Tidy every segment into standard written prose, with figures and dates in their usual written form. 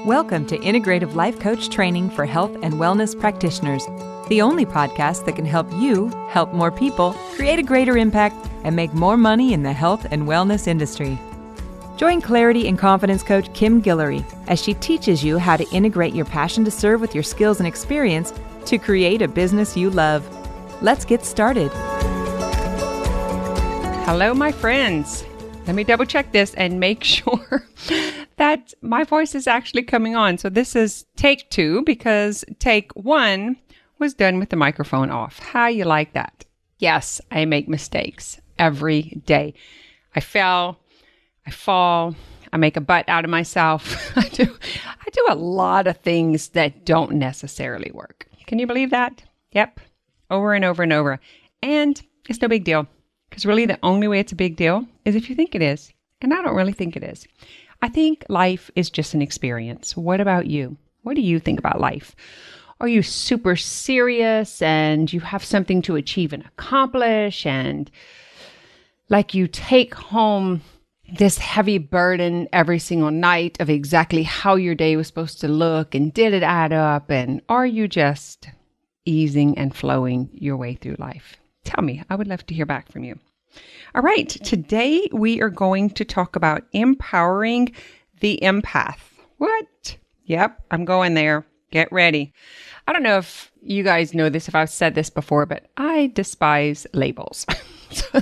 Welcome to Integrative Life Coach Training for Health and Wellness Practitioners, the only podcast that can help you help more people, create a greater impact, and make more money in the health and wellness industry. Join Clarity and Confidence Coach Kim Guillory as she teaches you how to integrate your passion to serve with your skills and experience to create a business you love. Let's get started. Hello, my friends. Let me double check this and make sure that my voice is actually coming on. So this is take 2 because take 1 was done with the microphone off. How you like that? Yes, I make mistakes every day. I fail, I fall, I make a butt out of myself. I do a lot of things that don't necessarily work. Can you believe that? Yep. Over and over and over. And it's no big deal. Because really the only way it's a big deal is if you think it is. And I don't really think it is. I think life is just an experience. What about you? What do you think about life? Are you super serious and you have something to achieve and accomplish and like you take home this heavy burden every single night of exactly how your day was supposed to look and did it add up? And are you just easing and flowing your way through life? Tell me. I would love to hear back from you. All right. Today we are going to talk about empowering the empath. What? Yep. I'm going there. Get ready. I don't know if you guys know this, if I've said this before, but I despise labels. So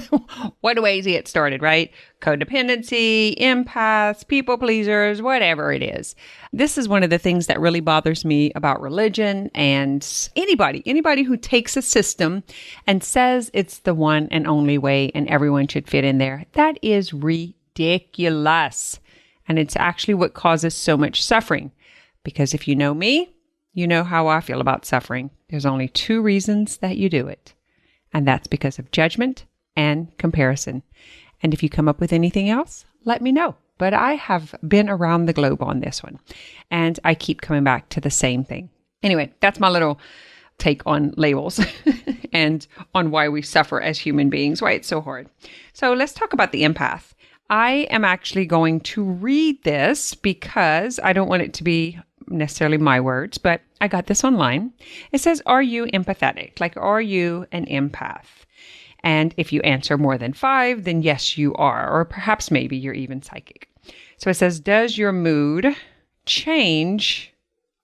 what a way to get started, right? Codependency, empaths, people pleasers, whatever it is. This is one of the things that really bothers me about religion and anybody who takes a system and says it's the one and only way and everyone should fit in there. That is ridiculous. And it's actually what causes so much suffering. Because if you know me, you know how I feel about suffering. There's only 2 reasons that you do it. And that's because of judgment and comparison. And if you come up with anything else, let me know. But I have been around the globe on this one. And I keep coming back to the same thing. Anyway, that's my little take on labels and on why we suffer as human beings, why it's so hard. So let's talk about the empath. I am actually going to read this because I don't want it to be necessarily my words, but I got this online. It says, are you empathetic? Like, are you an empath? And if you answer more than 5, then yes, you are. Or perhaps maybe you're even psychic. So it says, does your mood change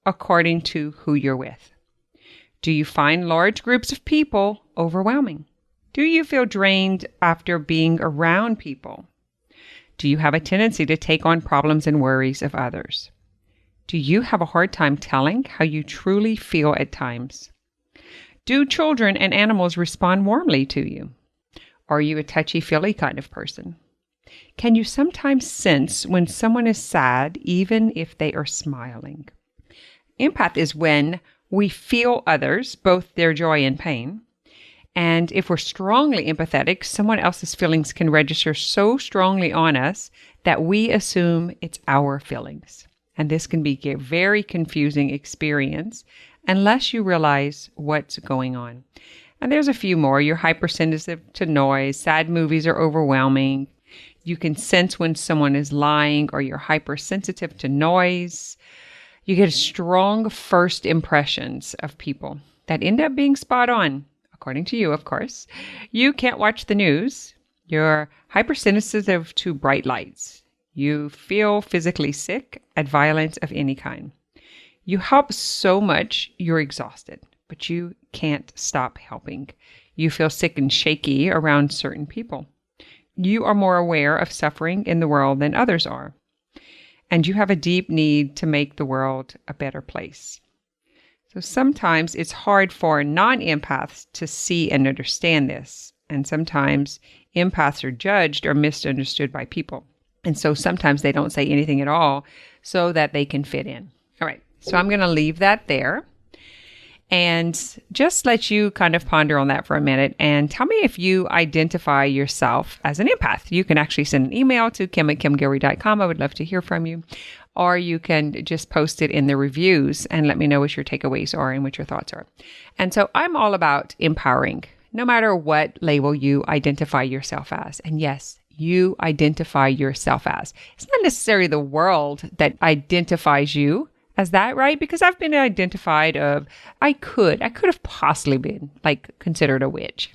according to who you're with? Do you find large groups of people overwhelming? Do you feel drained after being around people? Do you have a tendency to take on problems and worries of others? Do you have a hard time telling how you truly feel at times? Do children and animals respond warmly to you? Are you a touchy-feely kind of person? Can you sometimes sense when someone is sad, even if they are smiling? Empath is when we feel others, both their joy and pain. And if we're strongly empathetic, someone else's feelings can register so strongly on us that we assume it's our feelings. And this can be a very confusing experience unless you realize what's going on. And there's a few more. You're hypersensitive to noise. Sad movies are overwhelming. You can sense when someone is lying, or you're hypersensitive to noise. You get strong first impressions of people that end up being spot on, according to you, of course. You can't watch the news. You're hypersensitive to bright lights. You feel physically sick at violence of any kind. You help so much, you're exhausted, but you can't stop helping. You feel sick and shaky around certain people. You are more aware of suffering in the world than others are. And you have a deep need to make the world a better place. So sometimes it's hard for non-empaths to see and understand this. And sometimes empaths are judged or misunderstood by people. And so sometimes they don't say anything at all so that they can fit in. All right. So I'm going to leave that there and just let you kind of ponder on that for a minute and tell me if you identify yourself as an empath. You can actually send an email to kim@kimguillory.com. I would love to hear from you. Or you can just post it in the reviews and let me know what your takeaways are and what your thoughts are. And so I'm all about empowering, no matter what label you identify yourself as. And yes, you identify yourself as. It's not necessarily the world that identifies you as that, right? Because I've been identified of, I could have possibly been like considered a witch,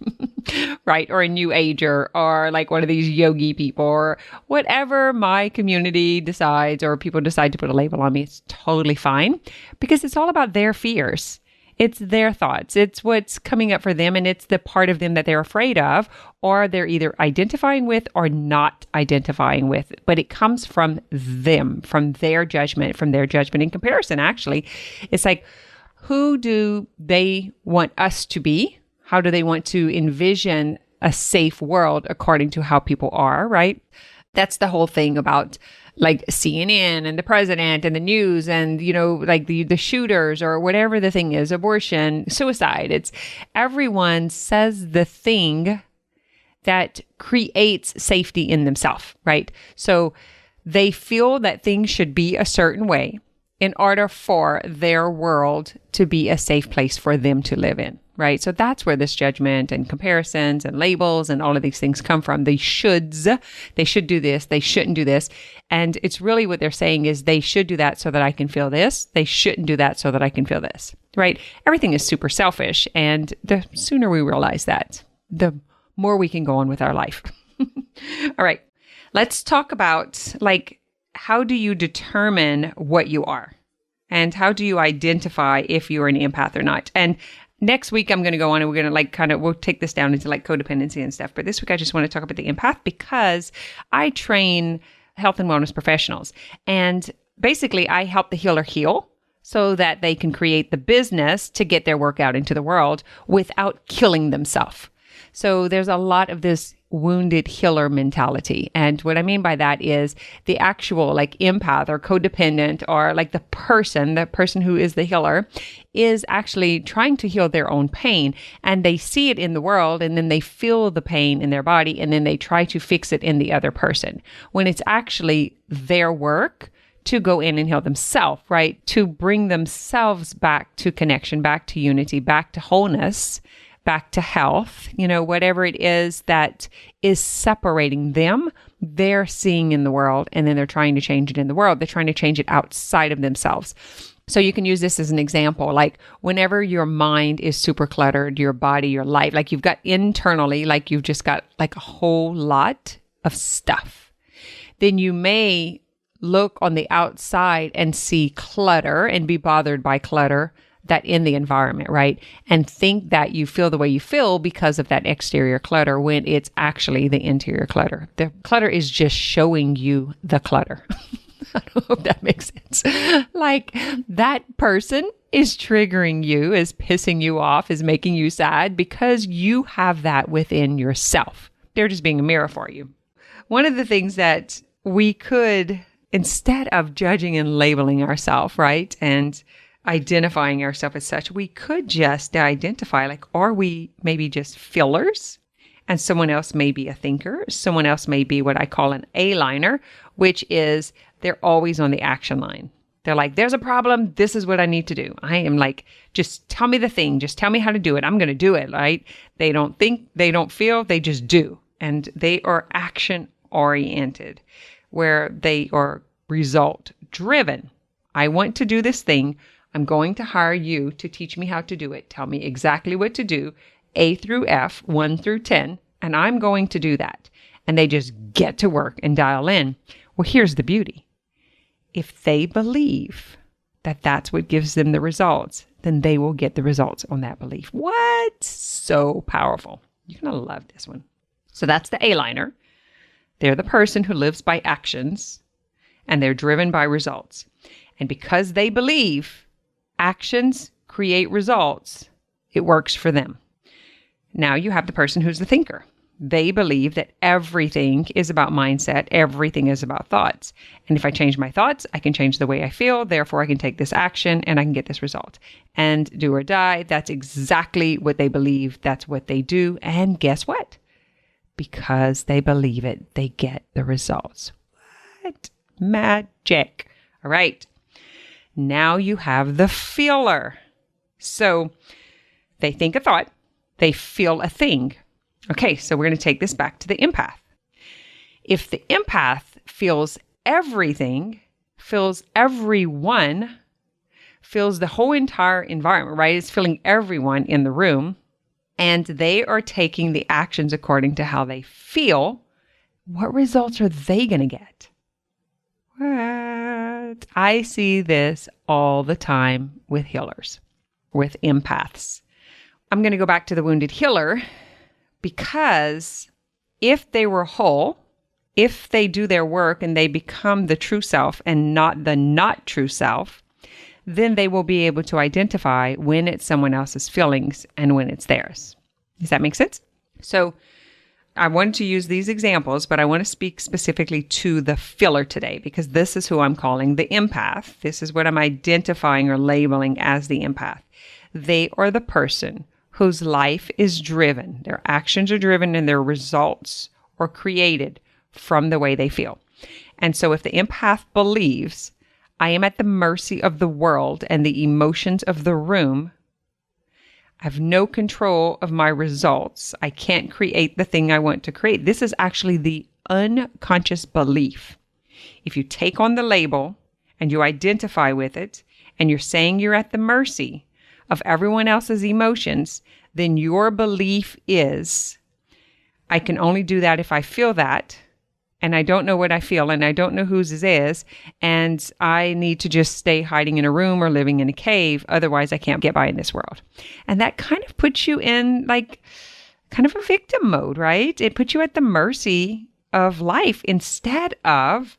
right? Or a new ager, or like one of these yogi people, or whatever my community decides, or people decide to put a label on me. It's totally fine, because it's all about their fears. It's their thoughts. It's what's coming up for them, and it's the part of them that they're afraid of, or they're either identifying with or not identifying with. But it comes from them, from their judgment in comparison, actually. It's like, who do they want us to be? How do they want to envision a safe world according to how people are, right? That's the whole thing about like CNN and the president and the news and, like the shooters or whatever the thing is, abortion, suicide. It's everyone says the thing that creates safety in themselves, right? So they feel that things should be a certain way in order for their world to be a safe place for them to live in, right? So that's where this judgment and comparisons and labels and all of these things come from. They shoulds, they should do this, they shouldn't do this. And it's really what they're saying is they should do that so that I can feel this. They shouldn't do that so that I can feel this, right? Everything is super selfish. And the sooner we realize that, the more we can go on with our life. All right. Let's talk about like, how do you determine what you are? And how do you identify if you're an empath or not? And next week, I'm going to go on and we're going to we'll take this down into like codependency and stuff. But this week, I just want to talk about the empath because I train health and wellness professionals. And basically, I help the healer heal so that they can create the business to get their work out into the world without killing themselves. So there's a lot of this wounded healer mentality. And what I mean by that is the actual like empath or codependent or like the person who is the healer is actually trying to heal their own pain. And they see it in the world and then they feel the pain in their body and then they try to fix it in the other person when it's actually their work to go in and heal themselves, right? To bring themselves back to connection, back to unity, back to wholeness, back to health, whatever it is that is separating them, they're seeing in the world, and then they're trying to change it in the world. They're trying to change it outside of themselves. So you can use this as an example, like whenever your mind is super cluttered, your body, your life, like you've got internally, like you've just got like a whole lot of stuff, then you may look on the outside and see clutter and be bothered by clutter that in the environment, right? And think that you feel the way you feel because of that exterior clutter when it's actually the interior clutter. The clutter is just showing you the clutter. I don't know if that makes sense. Like that person is triggering you, is pissing you off, is making you sad because you have that within yourself. They're just being a mirror for you. One of the things that we could, instead of judging and labeling ourselves, right? And identifying ourselves as such, we could just identify like, are we maybe just fillers? And someone else may be a thinker. Someone else may be what I call an A-liner, which is they're always on the action line. They're like, there's a problem. This is what I need to do. I am like, just tell me the thing. Just tell me how to do it. I'm going to do it, right? They don't think, they don't feel, they just do. And they are action oriented, where they are result driven. I want to do this thing. I'm going to hire you to teach me how to do it. Tell me exactly what to do, A through F, 1 through 10, and I'm going to do that. And they just get to work and dial in. Well, here's the beauty. If they believe that that's what gives them the results, then they will get the results on that belief. What? So powerful. You're going to love this one. So that's the A-liner. They're the person who lives by actions, and they're driven by results. And because they believe actions create results, it works for them. Now you have the person who's the thinker. They believe that everything is about mindset. Everything is about thoughts. And if I change my thoughts, I can change the way I feel. Therefore, I can take this action and I can get this result. And do or die, that's exactly what they believe. That's what they do. And guess what? Because they believe it, they get the results. What? Magic. All right. Now you have the feeler. So they think a thought, they feel a thing. Okay, so we're going to take this back to the empath. If the empath feels everything, feels everyone, feels the whole entire environment, right? It's feeling everyone in the room, and they are taking the actions according to how they feel, what results are they going to get? What? I see this all the time with healers, with empaths. I'm going to go back to the wounded healer because if they were whole, if they do their work and they become the true self and not the not true self, then they will be able to identify when it's someone else's feelings and when it's theirs. Does that make sense? So I wanted to use these examples, but I want to speak specifically to the feeler today because this is who I'm calling the empath. This is what I'm identifying or labeling as the empath. They are the person whose life is driven, their actions are driven, and their results are created from the way they feel. And so if the empath believes, I am at the mercy of the world and the emotions of the room, I have no control of my results, I can't create the thing I want to create. This is actually the unconscious belief. If you take on the label and you identify with it, and you're saying you're at the mercy of everyone else's emotions, then your belief is, I can only do that if I feel that, and I don't know what I feel, and I don't know whose it is, and I need to just stay hiding in a room or living in a cave, otherwise I can't get by in this world. And that kind of puts you in like kind of a victim mode, right? It puts you at the mercy of life instead of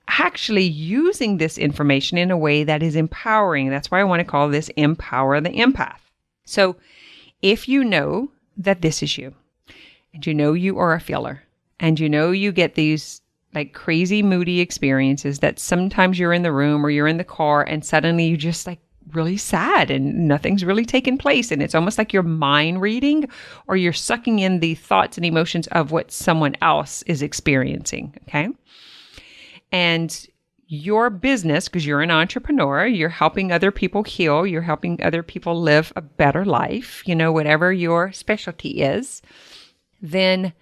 actually using this information in a way that is empowering. That's why I want to call this Empower the Empath. So if you know that this is you, and you know you are a feeler, and you know you get these like crazy moody experiences that sometimes you're in the room or you're in the car and suddenly you just like really sad and nothing's really taken place. And it's almost like you're mind reading or you're sucking in the thoughts and emotions of what someone else is experiencing. Okay. And your business, because you're an entrepreneur, you're helping other people heal, you're helping other people live a better life, whatever your specialty is, then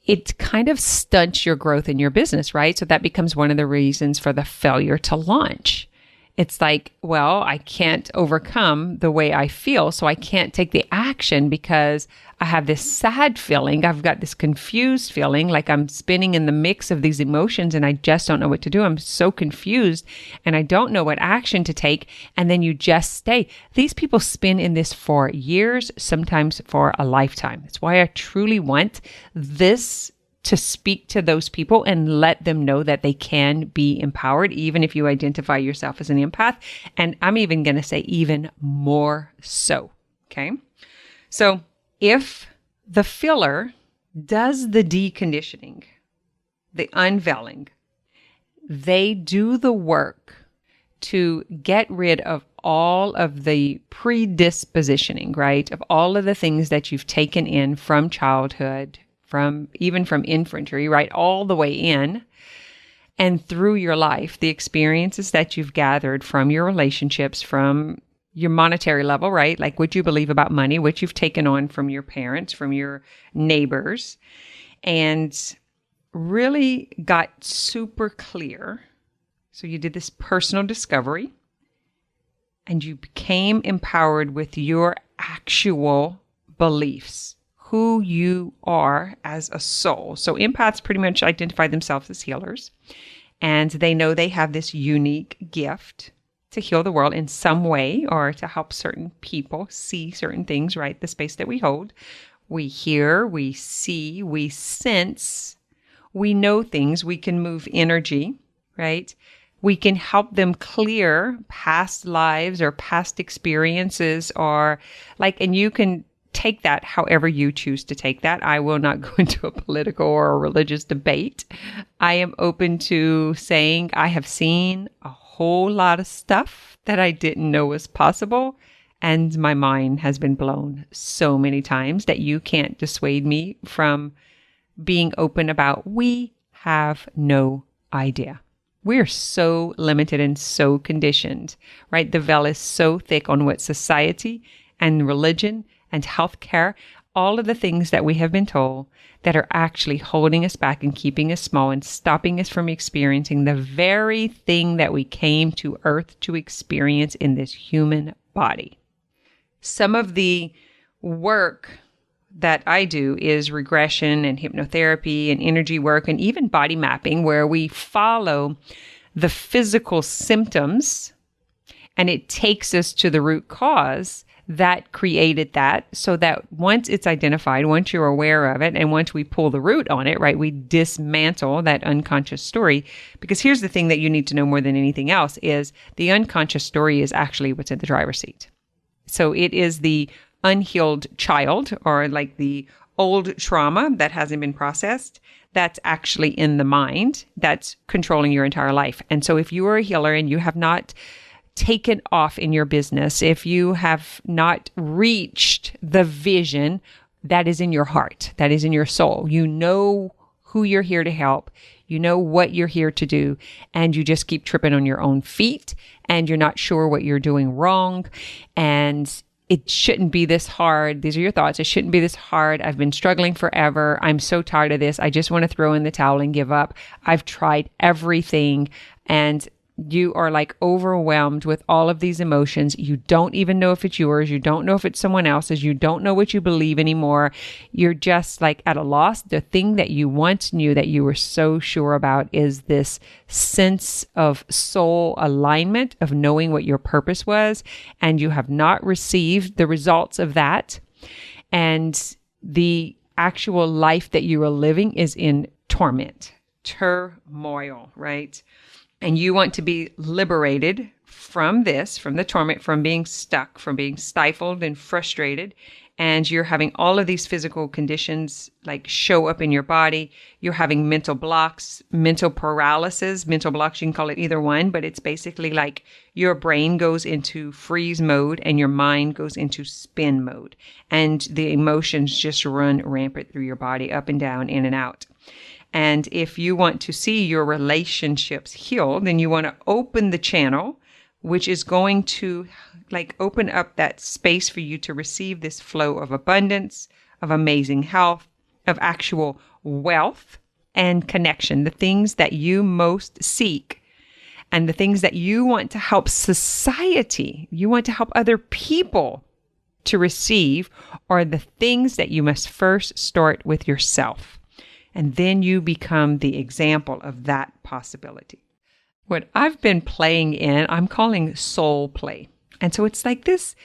it kind of stunts your growth in your business, right? So that becomes one of the reasons for the failure to launch. It's like, well, I can't overcome the way I feel, so I can't take the action because I have this sad feeling. I've got this confused feeling, like I'm spinning in the mix of these emotions and I just don't know what to do. I'm so confused and I don't know what action to take. And then you just stay. These people spin in this for years, sometimes for a lifetime. That's why I truly want this to speak to those people and let them know that they can be empowered, even if you identify yourself as an empath. And I'm even going to say even more so. Okay. So if the filler does the deconditioning, the unveiling, they do the work to get rid of all of the predispositioning, right? Of all of the things that you've taken in from childhood, even from infantry, right? All the way in and through your life, the experiences that you've gathered from your relationships, from your monetary level, right? Like what you believe about money, what you've taken on from your parents, from your neighbors, and really got super clear. So you did this personal discovery and you became empowered with your actual beliefs, who you are as a soul. So empaths pretty much identify themselves as healers, and they know they have this unique gift to heal the world in some way or to help certain people see certain things, right? The space that we hold. We hear, we see, we sense, we know things, we can move energy, right? We can help them clear past lives or past experiences and you can take that however you choose to take that. I will not go into a political or a religious debate. I am open to saying I have seen a whole lot of stuff that I didn't know was possible. And my mind has been blown so many times that you can't dissuade me from being open about we have no idea. We're so limited and so conditioned, right? The veil is so thick on what society and religion and healthcare, all of the things that we have been told that are actually holding us back and keeping us small and stopping us from experiencing the very thing that we came to Earth to experience in this human body. Some of the work that I do is regression and hypnotherapy and energy work and even body mapping, where we follow the physical symptoms and it takes us to the root cause that created that, so that once it's identified, once you're aware of it, and once we pull the root on it, right, we dismantle that unconscious story. Because here's the thing that you need to know more than anything else is the unconscious story is actually what's in the driver's seat. So it is the unhealed child, or like the old trauma that hasn't been processed, that's actually in the mind, that's controlling your entire life. And so if you are a healer and you have not taken off in your business, if you have not reached the vision that is in your heart, that is in your soul, you know who you're here to help, you know what you're here to do, and you just keep tripping on your own feet, and you're not sure what you're doing wrong, and it shouldn't be this hard. These are your thoughts. It shouldn't be this hard. I've been struggling forever. I'm so tired of this. I just want to throw in the towel and give up. I've tried everything, and you are like overwhelmed with all of these emotions. You don't even know if it's yours. You don't know if it's someone else's. You don't know what you believe anymore. You're just like at a loss. The thing that you once knew that you were so sure about is this sense of soul alignment, of knowing what your purpose was. And you have not received the results of that. And the actual life that you are living is in torment, turmoil, right? And you want to be liberated from this, from the torment, from being stuck, from being stifled and frustrated. And you're having all of these physical conditions like show up in your body. You're having mental blocks, mental paralysis, mental blocks. You can call it either one, but it's basically like your brain goes into freeze mode and your mind goes into spin mode. And the emotions just run rampant through your body, up and down, in and out. And if you want to see your relationships healed, then you want to open the channel, which is going to like open up that space for you to receive this flow of abundance, of amazing health, of actual wealth and connection, the things that you most seek and the things that you want to help society, you want to help other people to receive, are the things that you must first start with yourself. And then you become the example of that possibility. What I've been playing in, I'm calling soul play. And so it's like this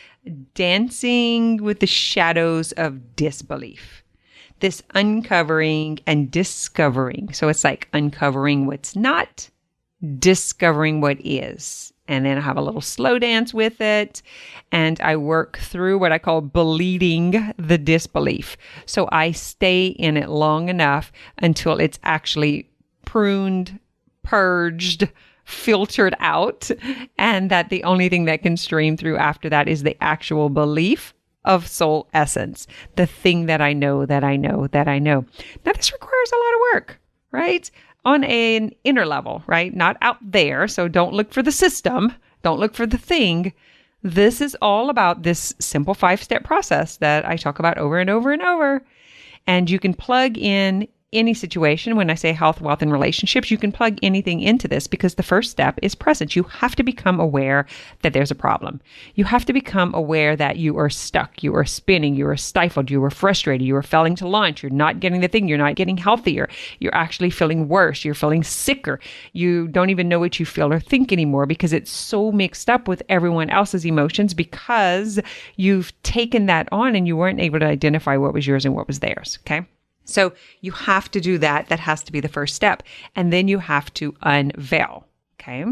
dancing with the shadows of disbelief, this uncovering and discovering. So it's like uncovering what's not, discovering what is. And then I have a little slow dance with it. And I work through what I call bleeding the disbelief. So I stay in it long enough until it's actually pruned, purged, filtered out. And that the only thing that can stream through after that is the actual belief of soul essence. The thing that I know, that I know, that I know. Now this requires a lot of work, right? On an inner level, right? Not out there. So don't look for the system. Don't look for the thing. This is all about this simple 5-step process that I talk about over and over and over. And you can plug in any situation. When I say health, wealth, and relationships, you can plug anything into this because the first step is presence. You have to become aware that there's a problem. You have to become aware that you are stuck, you are spinning, you are stifled, you are frustrated, you are failing to launch, you're not getting the thing, you're not getting healthier, you're actually feeling worse, you're feeling sicker. You don't even know what you feel or think anymore because it's so mixed up with everyone else's emotions because you've taken that on and you weren't able to identify what was yours and what was theirs, okay? So you have to do that. That has to be the first step. And then you have to unveil. Okay.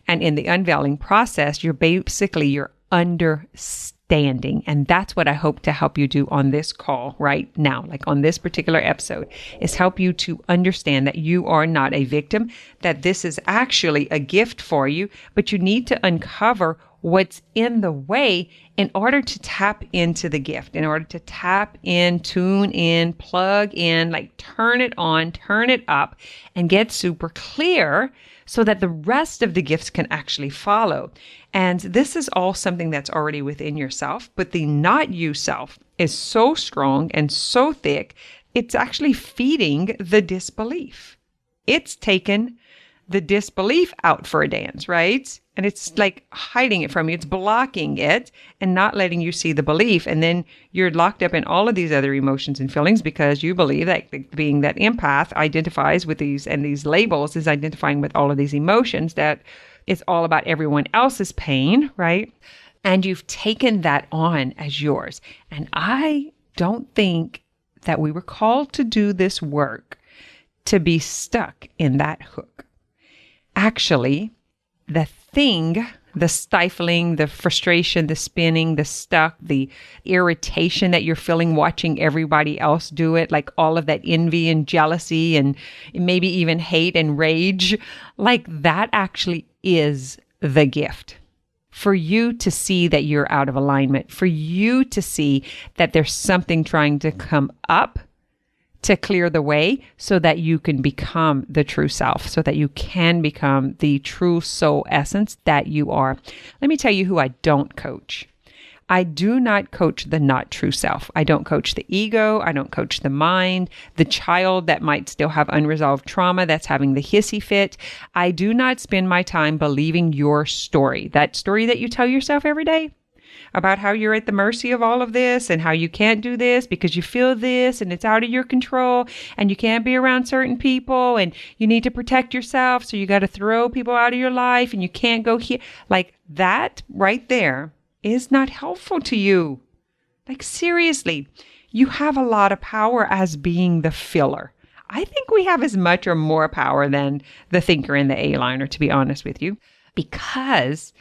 And in the unveiling process, you're understanding. And that's what I hope to help you do on this call right now, like on this particular episode, is help you to understand that you are not a victim, that this is actually a gift for you, but you need to uncover what's in the way in order to tap into the gift, in order to tap in, tune in, plug in, like turn it on, turn it up, and get super clear so that the rest of the gifts can actually follow. And this is all something that's already within yourself, but the not you self is so strong and so thick, it's actually feeding the disbelief. It's taken the disbelief out for a dance, right? And it's like hiding it from you. It's blocking it and not letting you see the belief. And then you're locked up in all of these other emotions and feelings because you believe that being that empath identifies with these, and these labels is identifying with all of these emotions, that it's all about everyone else's pain, right? And you've taken that on as yours. And I don't think that we were called to do this work to be stuck in that hook. Actually, the thing, the stifling, the frustration, the spinning, the stuck, the irritation that you're feeling watching everybody else do it, like all of that envy and jealousy and maybe even hate and rage, like that actually is the gift. For you to see that you're out of alignment, for you to see that there's something trying to come up to clear the way so that you can become the true self, so that you can become the true soul essence that you are. Let me tell you who I don't coach. I do not coach the not true self. I don't coach the ego. I don't coach the mind, the child that might still have unresolved trauma that's having the hissy fit. I do not spend my time believing your story, that story that you tell yourself every day about how you're at the mercy of all of this and how you can't do this because you feel this and it's out of your control and you can't be around certain people and you need to protect yourself. So you got to throw people out of your life and you can't go here. Like that right there is not helpful to you. Like seriously, you have a lot of power as being the filler. I think we have as much or more power than the thinker and the A-liner, to be honest with you. Because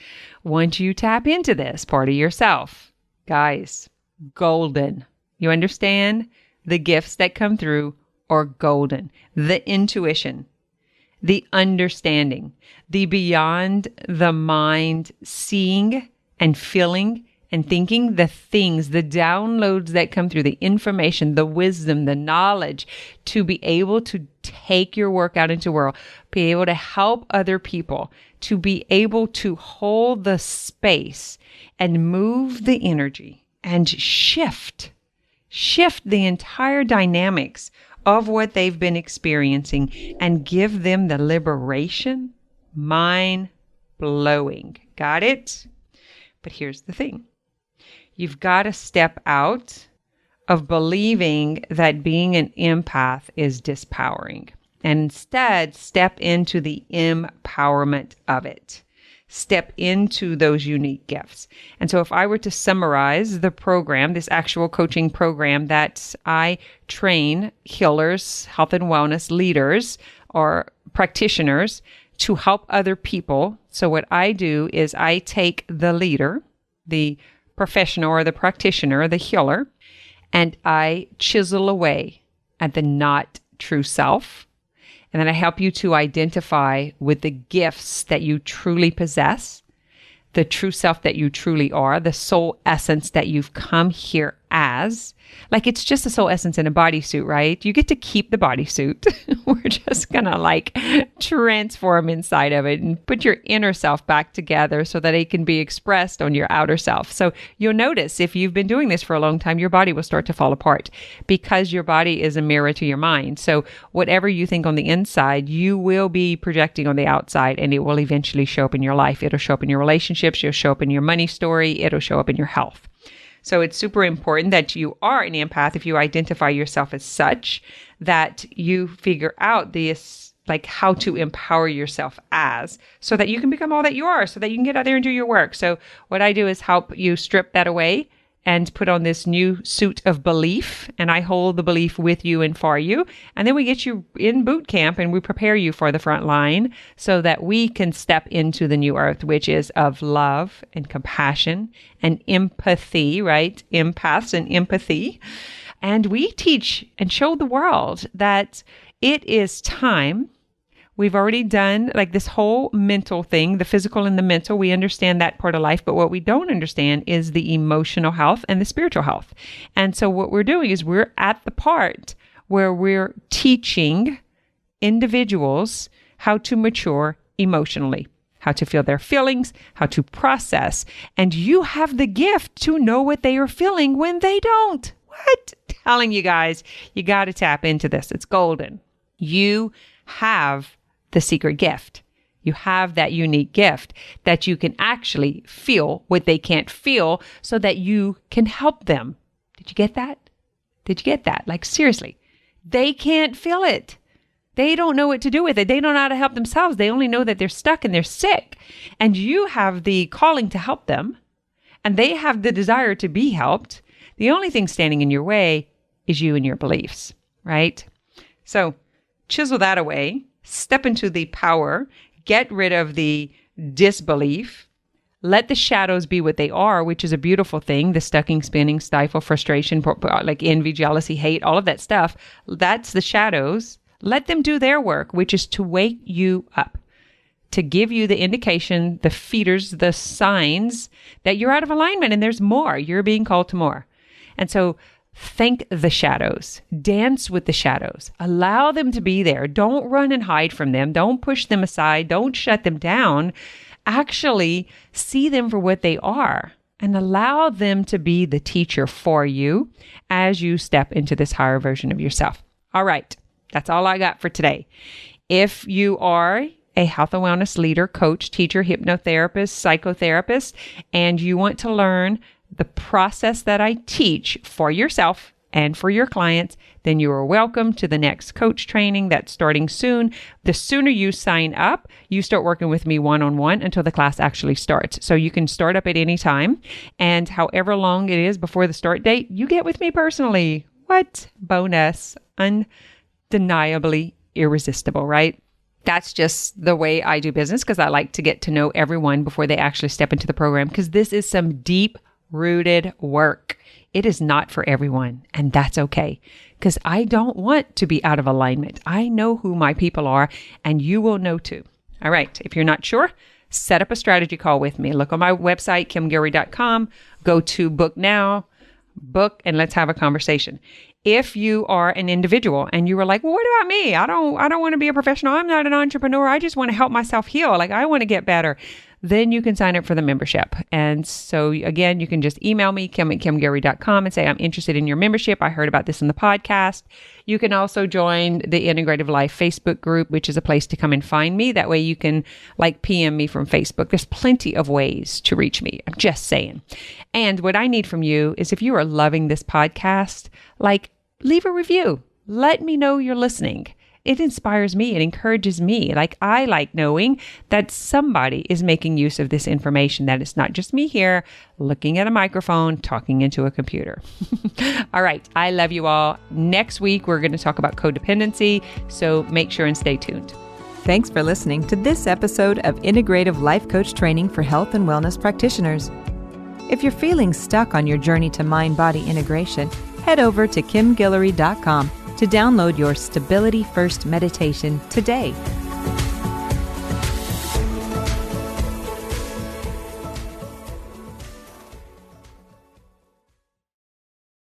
once you tap into this part of yourself, guys, golden. You understand? The gifts that come through are golden. The intuition, the understanding, the beyond the mind seeing and feeling and thinking, the things, the downloads that come through, the information, the wisdom, the knowledge to be able to take your work out into the world, be able to help other people, to be able to hold the space and move the energy and shift the entire dynamics of what they've been experiencing and give them the liberation, mind blowing. Got it? But here's the thing. You've got to step out of believing that being an empath is disempowering, and instead step into the empowerment of it. Step into those unique gifts. And so if I were to summarize the program, this actual coaching program that I train healers, health and wellness leaders, or practitioners to help other people. So what I do is I take the leader, the professional or the practitioner, the healer, and I chisel away at the not true self. And then I help you to identify with the gifts that you truly possess, the true self that you truly are, the soul essence that you've come here as. Like it's just a soul essence in a bodysuit, right? You get to keep the bodysuit. We're just going to like transform inside of it and put your inner self back together so that it can be expressed on your outer self. So you'll notice if you've been doing this for a long time, your body will start to fall apart because your body is a mirror to your mind. So whatever you think on the inside, you will be projecting on the outside and it will eventually show up in your life. It'll show up in your relationships. You'll show up in your money story. It'll show up in your health. So it's super important that you are an empath if you identify yourself as such, that you figure out this, like how to empower yourself as, so that you can become all that you are, so that you can get out there and do your work. So what I do is help you strip that away and put on this new suit of belief. And I hold the belief with you and for you. And then we get you in boot camp and we prepare you for the front line so that we can step into the new earth, which is of love and compassion and empathy, right? Empaths and empathy. And we teach and show the world that it is time We've already done like this whole mental thing, the physical and the mental. We understand that part of life, but what we don't understand is the emotional health and the spiritual health. And so what we're doing is we're at the part where we're teaching individuals how to mature emotionally, how to feel their feelings, how to process. And you have the gift to know what they are feeling when they don't. What? Telling you guys, you got to tap into this. It's golden. You have the secret gift. You have that unique gift that you can actually feel what they can't feel so that you can help them. Did you get that? Did you get that? Like seriously, they can't feel it. They don't know what to do with it. They don't know how to help themselves. They only know that they're stuck and they're sick. And you have the calling to help them, and they have the desire to be helped. The only thing standing in your way is you and your beliefs, right? So chisel that away, step into the power, get rid of the disbelief, let the shadows be what they are, which is a beautiful thing. The stucking, spinning, stifle, frustration, like envy, jealousy, hate, all of that stuff. That's the shadows. Let them do their work, which is to wake you up, to give you the indication, the feeders, the signs that you're out of alignment and there's more. You're being called to more. And so thank the shadows. Dance with the shadows. Allow them to be there. Don't run and hide from them. Don't push them aside. Don't shut them down. Actually see them for what they are and allow them to be the teacher for you as you step into this higher version of yourself. All right. That's all I got for today. If you are a health and wellness leader, coach, teacher, hypnotherapist, psychotherapist, and you want to learn the process that I teach for yourself and for your clients, then you are welcome to the next coach training that's starting soon. The sooner you sign up, you start working with me one-on-one until the class actually starts. So you can start up at any time, and however long it is before the start date, you get with me personally. What? Bonus. Undeniably irresistible, right? That's just the way I do business because I like to get to know everyone before they actually step into the program, because this is some deep-rooted work. It is not for everyone, and that's okay, because I don't want to be out of alignment. I know who my people are, and you will know too. All right. If you're not sure, set up a strategy call with me. Look on my website, kimguillory.com. Go to book now, book, and let's have a conversation. If you are an individual and you were like, well, what about me? I don't want to be a professional. I'm not an entrepreneur. I just want to help myself heal. Like I want to get better. Then you can sign up for the membership. And so again, you can just email me, kim@kimguillory.com, and say, I'm interested in your membership. I heard about this in the podcast. You can also join the Integrative Life Facebook group, which is a place to come and find me. That way you can like PM me from Facebook. There's plenty of ways to reach me. I'm just saying. And what I need from you is if you are loving this podcast, like leave a review. Let me know you're listening. It inspires me. It encourages me. Like I like knowing that somebody is making use of this information, that it's not just me here looking at a microphone, talking into a computer. All right. I love you all. Next week, we're going to talk about codependency. So make sure and stay tuned. Thanks for listening to this episode of Integrative Life Coach Training for Health and Wellness Practitioners. If you're feeling stuck on your journey to mind-body integration, head over to kimguillory.com to download your Stability First meditation today.